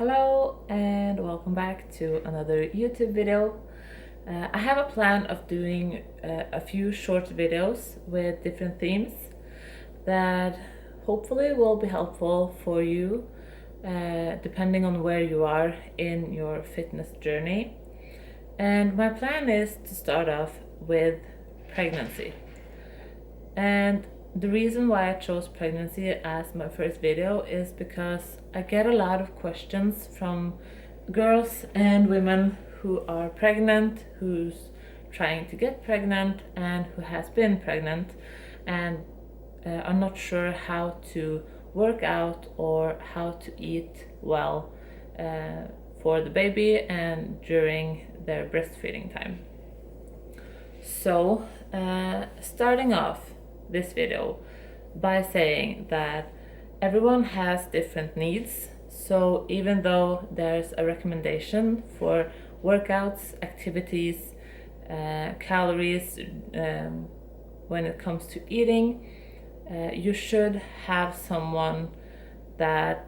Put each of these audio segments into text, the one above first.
Hello and welcome back to another YouTube video. I have a plan of doing a few short videos with different themes that hopefully will be helpful for you depending on where you are in your fitness journey. And my plan is to start off with pregnancy. And the reason why I chose pregnancy as my first video is because I get a lot of questions from girls and women who are pregnant, who's trying to get pregnant, and who has been pregnant and are not sure how to work out or how to eat well for the baby and during their breastfeeding time. So, starting off this video by saying that everyone has different needs. So even though there's a recommendation for workouts, activities, calories when it comes to eating, you should have someone that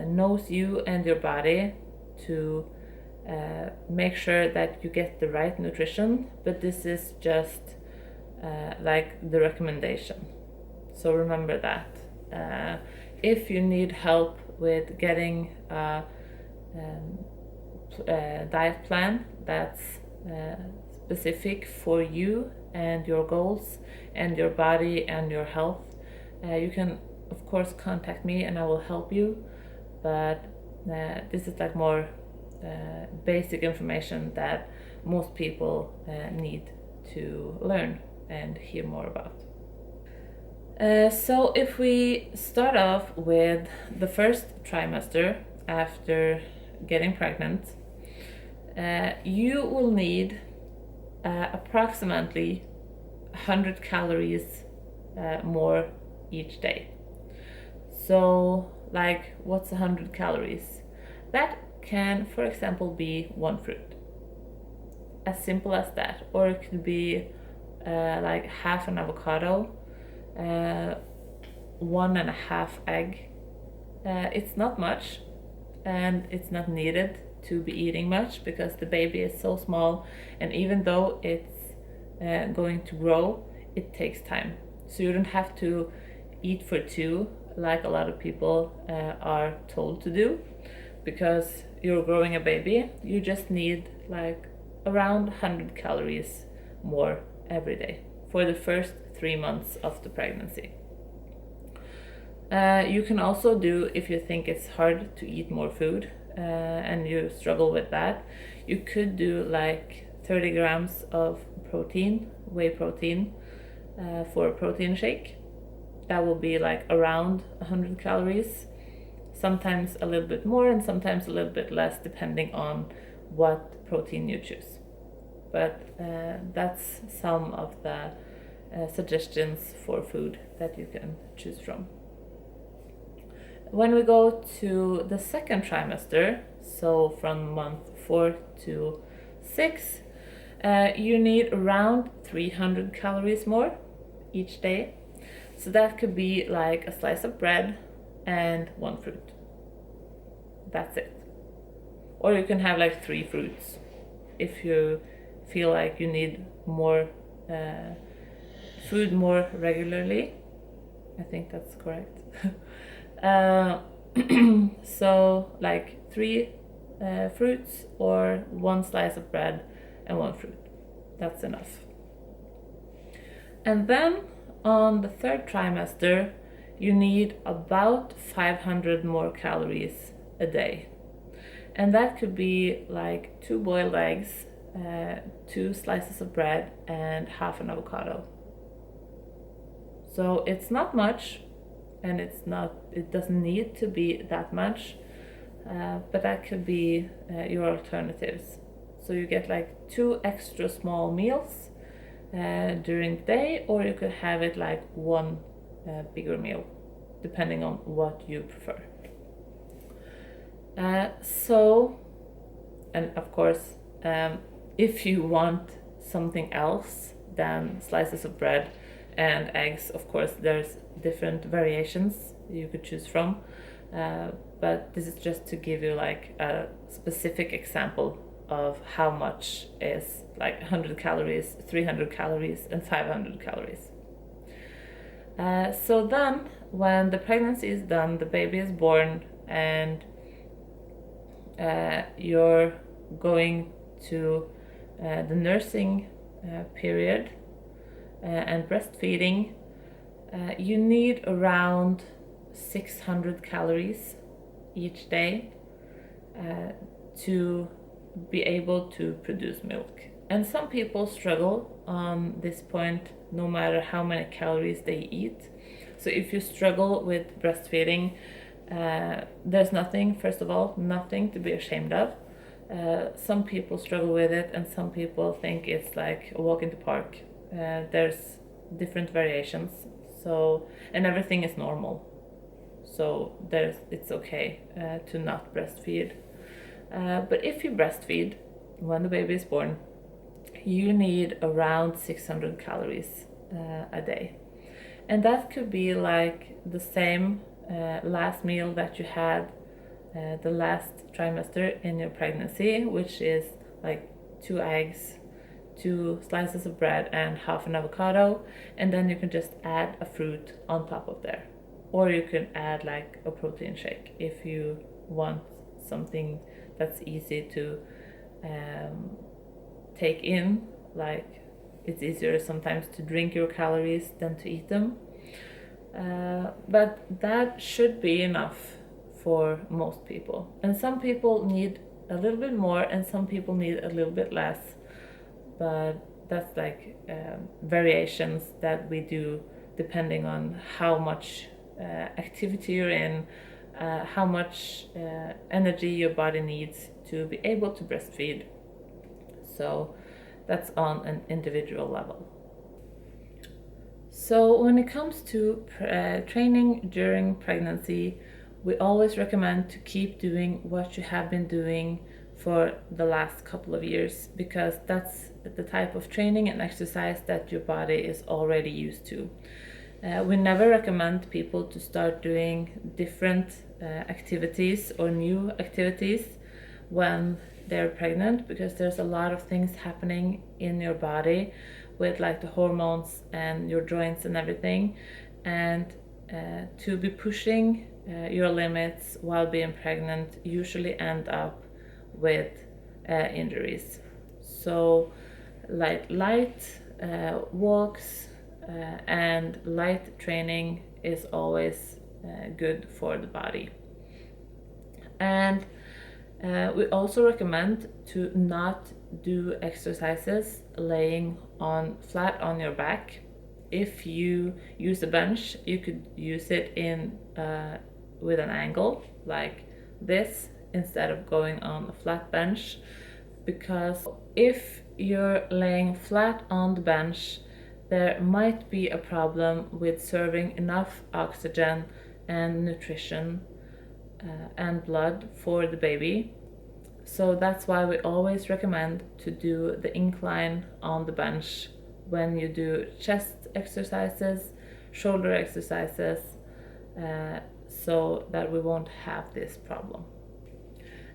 knows you and your body to make sure that you get the right nutrition, but this is just like the recommendation. So remember that. If you need help with getting a diet plan that's specific for you and your goals and your body and your health, you can of course contact me and I will help you, but this is like more basic information that most people need to learn and hear more about. So if we start off with the first trimester after getting pregnant, you will need approximately 100 calories more each day. So like, what's 100 calories? That can, for example, be one fruit. As simple as that. Or it could be like half an avocado, 1.5 egg. It's not much and it's not needed to be eating much because the baby is so small, and even though it's going to grow, it takes time. So you don't have to eat for two like a lot of people are told to do. Because you're growing a baby, you just need like around 100 calories more every day for the first 3 months of the pregnancy. You can also do, if you think it's hard to eat more food and you struggle with that, you could do like 30 grams of protein, whey protein, for a protein shake. That will be like around 100 calories. Sometimes a little bit more and sometimes a little bit less depending on what protein you choose. But that's some of the suggestions for food that you can choose from. When we go to the second trimester, so from month 4 to 6, you need around 300 calories more each day. So that could be like a slice of bread and one fruit. That's it. Or you can have like 3 fruits if you feel like you need more food more regularly. I think that's correct. So like 3 fruits or 1 slice of bread and 1 fruit. That's enough. And then on the third trimester, you need about 500 more calories a day. And that could be like 2 boiled eggs, 2 slices of bread, and half an avocado. So it's not much, and it doesn't need to be that much, but that could be your alternatives. So you get like 2 extra small meals during the day, or you could have it like 1 bigger meal, depending on what you prefer. And of course, if you want something else than slices of bread and eggs, of course, there's different variations you could choose from. but this is just to give you like a specific example of how much is like 100 calories, 300 calories, and 500 calories. So then, when the pregnancy is done, the baby is born, and you're going to the nursing period and breastfeeding, you need around 600 calories each day to be able to produce milk. And some people struggle on this point no matter how many calories they eat. So if you struggle with breastfeeding, there's nothing, first of all, nothing to be ashamed of. Some people struggle with it, and some people think it's like a walk in the park. There's different variations, so, and everything is normal. So it's okay to not breastfeed. But if you breastfeed when the baby is born, you need around 600 calories a day. And that could be like the same last meal that you had the last trimester in your pregnancy, which is like 2 eggs, 2 slices of bread, and half an avocado. And then you can just add a fruit on top of there. Or you can add like a protein shake if you want something that's easy to take in. Like, it's easier sometimes to drink your calories than to eat them. But that should be enough for most people. And some people need a little bit more, and some people need a little bit less. But that's like variations that we do depending on how much activity you're in, how much energy your body needs to be able to breastfeed. So that's on an individual level. So when it comes to training during pregnancy, we always recommend to keep doing what you have been doing for the last couple of years, because that's the type of training and exercise that your body is already used to. We never recommend people to start doing different activities or new activities when they're pregnant, because there's a lot of things happening in your body with like the hormones and your joints and everything, and to be pushing your limits while being pregnant usually end up with injuries. So like light walks and light training is always good for the body. And we also recommend to not do exercises laying flat on your back. If you use a bench, you could use it in with an angle like this instead of going on a flat bench, because if you're laying flat on the bench, there might be a problem with serving enough oxygen and nutrition and blood for the baby. So that's why we always recommend to do the incline on the bench when you do chest exercises, shoulder exercises, so that we won't have this problem.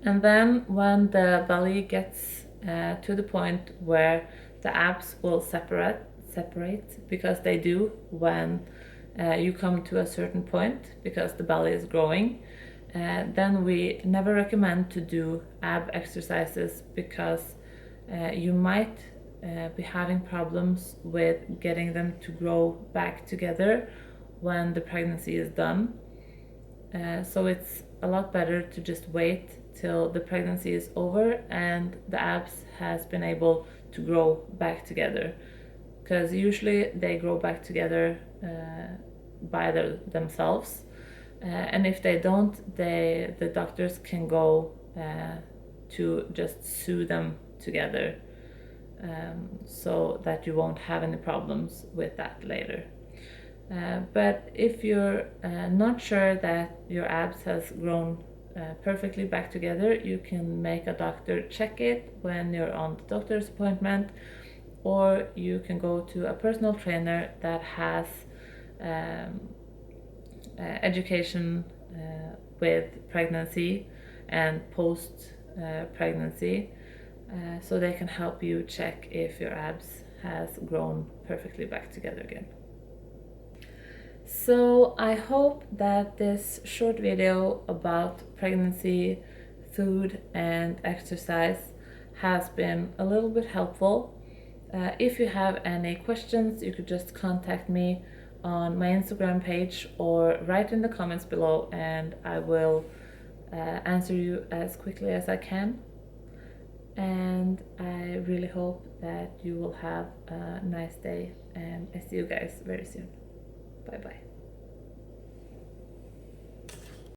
And then when the belly gets to the point where the abs will separate, because they do when you come to a certain point, because the belly is growing, then we never recommend to do ab exercises, because you might be having problems with getting them to grow back together when the pregnancy is done. So it's a lot better to just wait till the pregnancy is over and the abs has been able to grow back together, because usually they grow back together by themselves. And if they don't, the doctors can go to just sew them together, so that you won't have any problems with that later. But if you're not sure that your abs has grown perfectly back together, you can make a doctor check it when you're on the doctor's appointment, or you can go to a personal trainer that has education with pregnancy and post pregnancy, so they can help you check if your abs has grown perfectly back together again. So I hope that this short video about pregnancy, food and exercise has been a little bit helpful. If you have any questions, you could just contact me on my Instagram page or write in the comments below, and I will answer you as quickly as I can. And I really hope that you will have a nice day, and I see you guys very soon. Bye bye.